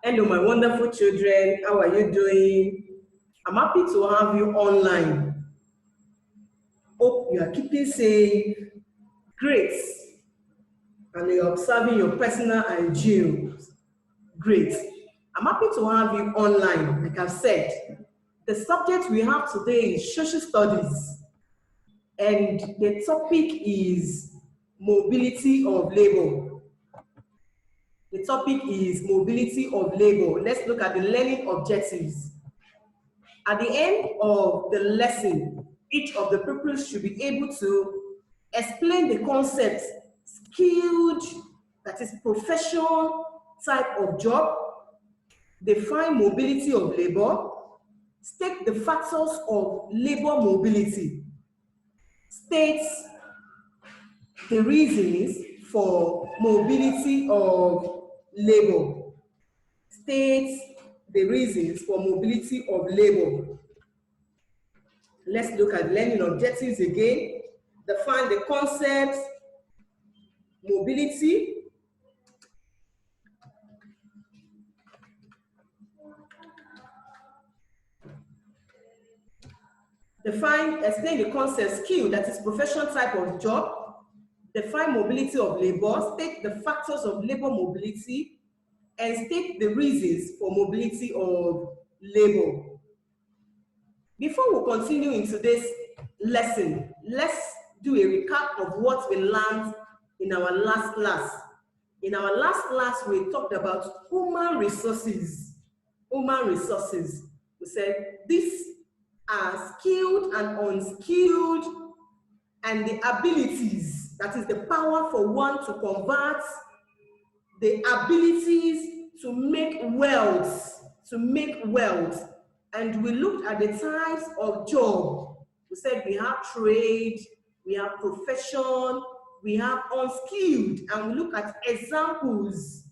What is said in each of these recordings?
Hello, my wonderful children. How are you doing? I'm happy to have you online. Hope you are keeping safe, great, and you're observing your personal hygiene. Great. I'm happy to have you online. Like I've said, the subject we have today is social studies, and the topic is mobility of labor. The topic is mobility of labor. Let's look at the learning objectives. At the end of the lesson, each of the pupils should be able to explain the concept, skilled, that is profession type of job, define mobility of labor, state the factors of labor mobility, state the reasons for mobility of labor, state the reasons for mobility of labor. Let's look at learning objectives again. Define the concepts, mobility, explain the concept, skill, that is profession type of job, define mobility of labor, state the factors of labor mobility, and state the reasons for mobility of labor. Before we continue in today's lesson, let's do a recap of what we learned in our last class. In our last class, we talked about human resources. Human resources. We said these are skilled and unskilled, and the abilities, that is the power for one to convert the abilities to make wealth, And we looked at the types of job. We said we have trade, we have profession, we have unskilled, and we look at examples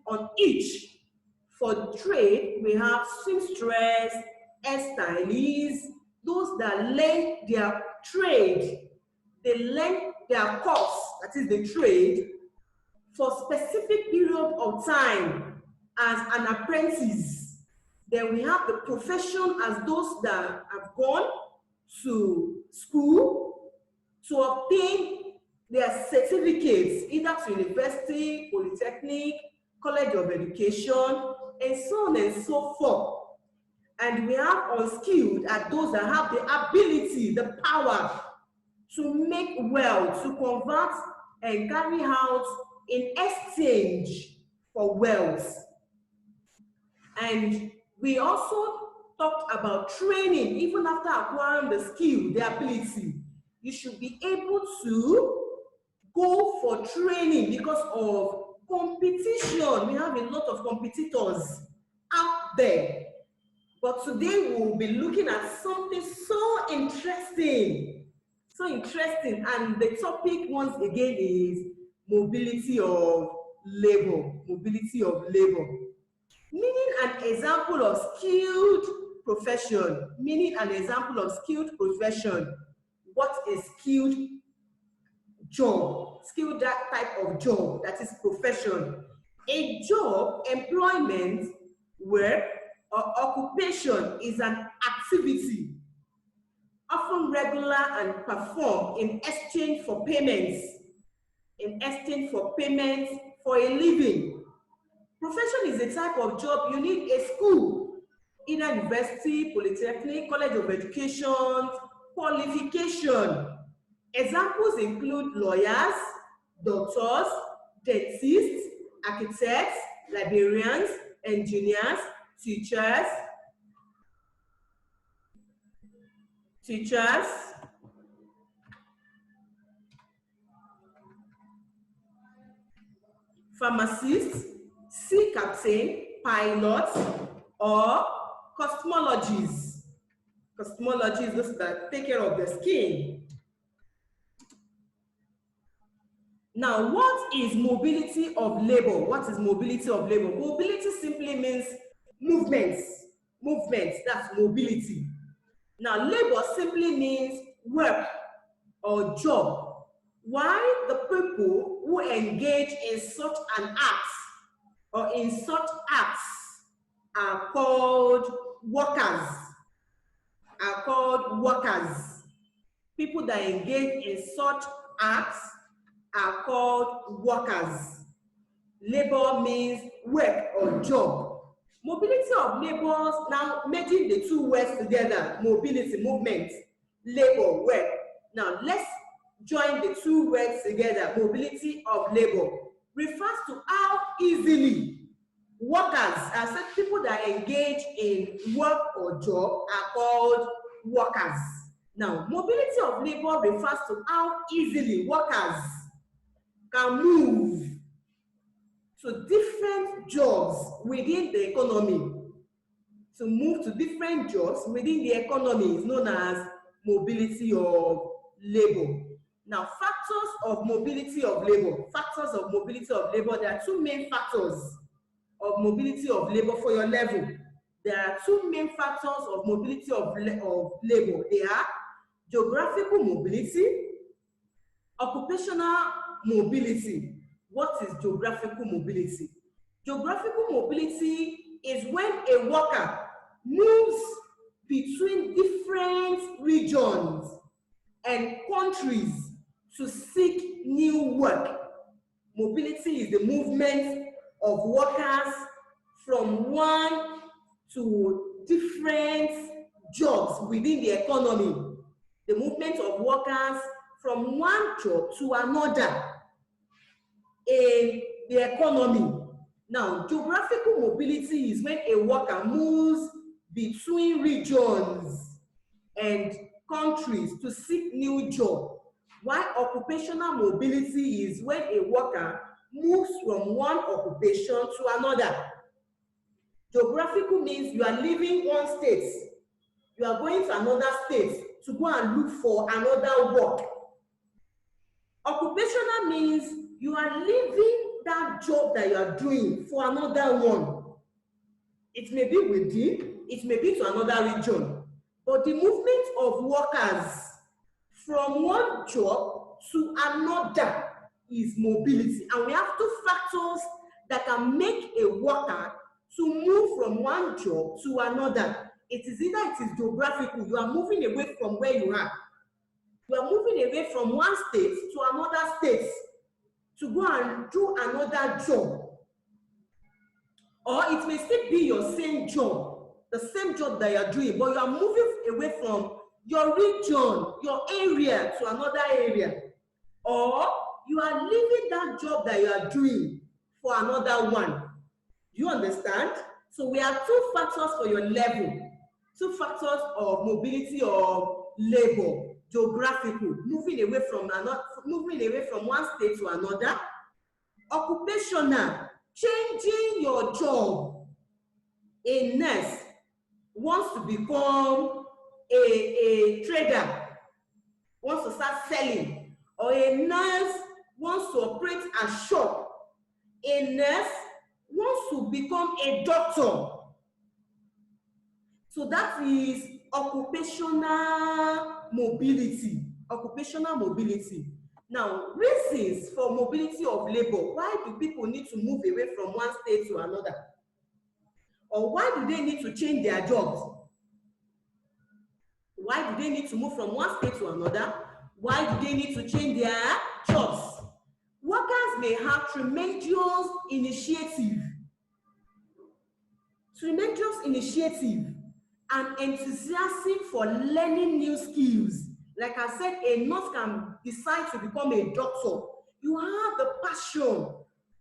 on each. For trade, we have seamstress, hairstylists, those that learn their trade. They learn their course, that is the trade, for specific period of time as an apprentice. Then we have the profession as those that have gone to school to obtain their certificates, either to university, polytechnic, college of education, and so on and so forth. And we have unskilled as those that have the ability, the power to make wealth, to convert and carry out in exchange for wealth. And we also talked about training. Even after acquiring the skill, the ability, you should be able to go for training because of competition. We have a lot of competitors out there. But today we will be looking at something so interesting. And the topic once again is mobility of labor. Mobility of labor. Meaning an example of skilled profession. Meaning an example of skilled profession. What is skilled job? Skilled type of job, that is profession. A job, employment, work, or occupation is an activity often regular and performed in exchange for payments. For a living. Profession is a type of job you need a school, either university, polytechnic, college of education, qualification. Examples include lawyers, doctors, dentists, architects, librarians, engineers, teachers, pharmacists, sea captain, pilots, or cosmologists. Cosmologists, those that take care of the skin. Now, what is mobility of labor? What is mobility of labor? Mobility simply means movements. Movements, that's mobility. Now, labor simply means work or job. Why the people who engage in such an act or in such acts are called workers. People that engage in such acts are called workers. Labor means work or job. Mobility of labors, now merging the two words together, mobility, movement, labor, work. Now let's join the two words together. Mobility of labor refers to how easily workers, as said, people that engage in work or job are called workers. Now, mobility of labor refers to how easily workers can move to different jobs within the economy. To move to different jobs within the economy is known as mobility of labor. Now, factors of mobility of labor. There are two main factors of mobility of labor for your level. There are two main factors of mobility of labor. They are geographical mobility, occupational mobility. What is geographical mobility? Geographical mobility is when a worker moves between different regions and countries to seek new work. Mobility is the movement of workers from one to different jobs within the economy. The movement of workers from one job to another in the economy. Now, geographical mobility is when a worker moves between regions and countries to seek new job, while occupational mobility is when a worker moves from one occupation to another. Geographical means you are leaving one state, you are going to another state to go and look for another work. Occupational means you are leaving that job that you are doing for another one. It may be within, it may be to another region, but the movement of workers from one job to another is mobility. And we have two factors that can make a worker to move from one job to another. It is either it is geographical, you are moving away from where you are. You are moving away from one state to another state to go and do another job. Or it may still be your same job, the same job that you are doing, but you are moving away from your region, your area to another area. Or you are leaving that job that you are doing for another one. Do you understand? So we have two factors for your level. Two factors of mobility of labor. Geographical, moving away from one state to another. Occupational, changing your job. A nurse wants to become a trader, wants to start selling, or a nurse wants to operate a shop. A nurse wants to become a doctor. So that is occupational mobility. Occupational mobility. Now, reasons for mobility of labor. Why do people need to move away from one state to another? Or why do they need to change their jobs? Why do they need to move from one state to another? Why do they need to change their jobs? Workers may have tremendous initiative and enthusiasm for learning new skills. Like I said, a nurse can decide to become a doctor. You have the passion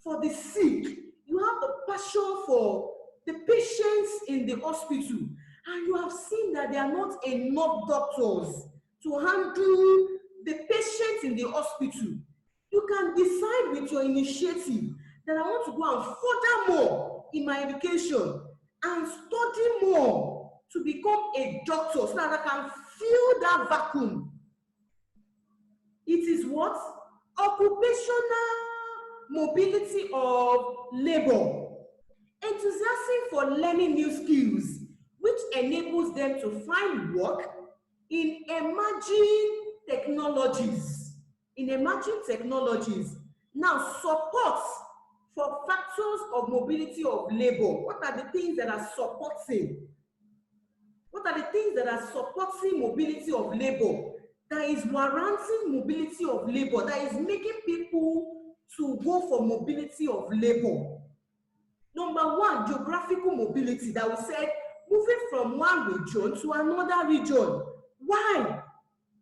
for the sick. You have the passion for the patients in the hospital. And you have seen that there are not enough doctors to handle the patients in the hospital. You can decide with your initiative that I want to go and further more in my education and study more to become a doctor so that I can fill that vacuum. It is what? Occupational mobility of labor. Enthusiasm for learning new skills, which enables them to find work in emerging technologies. Now, support for factors of mobility of labor. What are the things that are supporting? What are the things that are supporting mobility of labor? That is warranting mobility of labor, that is making people to go for mobility of labor. Number one, geographical mobility, that we said moving from one region to another region. Why?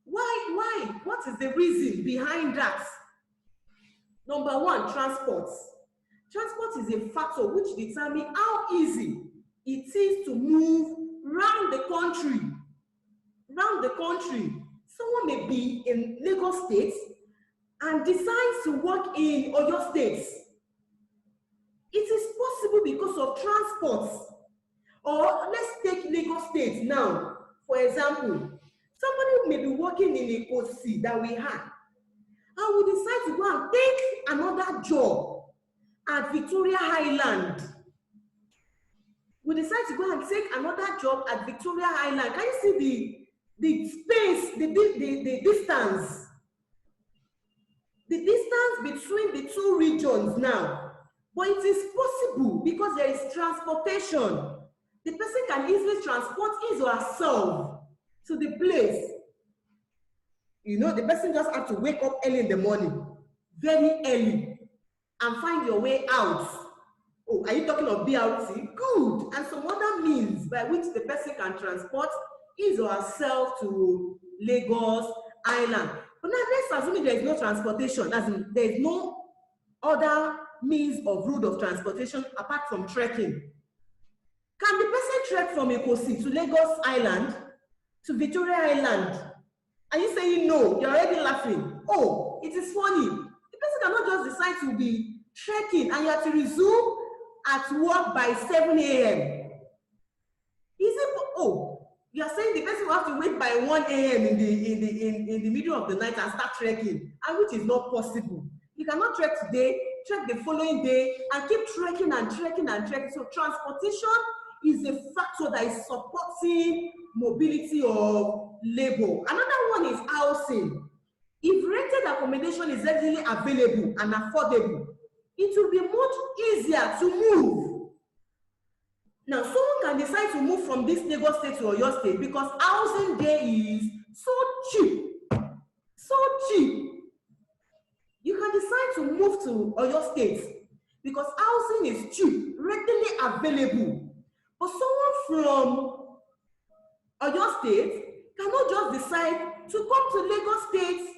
Why? What is the reason behind that? Number one, transport. Transport is a factor which determines how easy it is to move round the country. Round the country. Someone may be in Lagos State and decides to work in Oyo State. It is possible because of transport. Or let's take Lagos State now. For example, somebody may be working in a Gfcis that we have, and we decide to go and take another job at Victoria Island. We decide to go and take another job at Victoria Island. Can you see the space, the distance? The distance between the two regions now. But it is possible because there is transportation. The person can easily transport his or herself to the place. You know, the person just has to wake up early in the morning, very early, and find your way out. Oh, are you talking of BRT? Good. And some other means by which the person can transport his or herself to Lagos Island. But now let's assume there is no transportation, as in there is no other means of route of transportation apart from trekking. Can the person trek from Gfcis to Lagos Island, to Victoria Island? Are you saying no? You're already laughing. Oh, it is funny. The person cannot just decide to be trekking and you have to resume at work by 7 a.m. Is it? Oh, you are saying the person will have to wait by 1 a.m. in the middle of the night and start trekking, and which is not possible. You cannot trek today, trek the following day, and keep trekking and trekking and trekking. So transportation is a factor that is supporting mobility of labor. Another one is housing. If rented accommodation is readily available and affordable, it will be much easier to move. Now, someone can decide to move from this Lagos State to Oyo State because housing there is so cheap. So cheap. You can decide to move to Oyo State because housing is cheap, readily available. But someone from Oyo State cannot just decide to come to Lagos State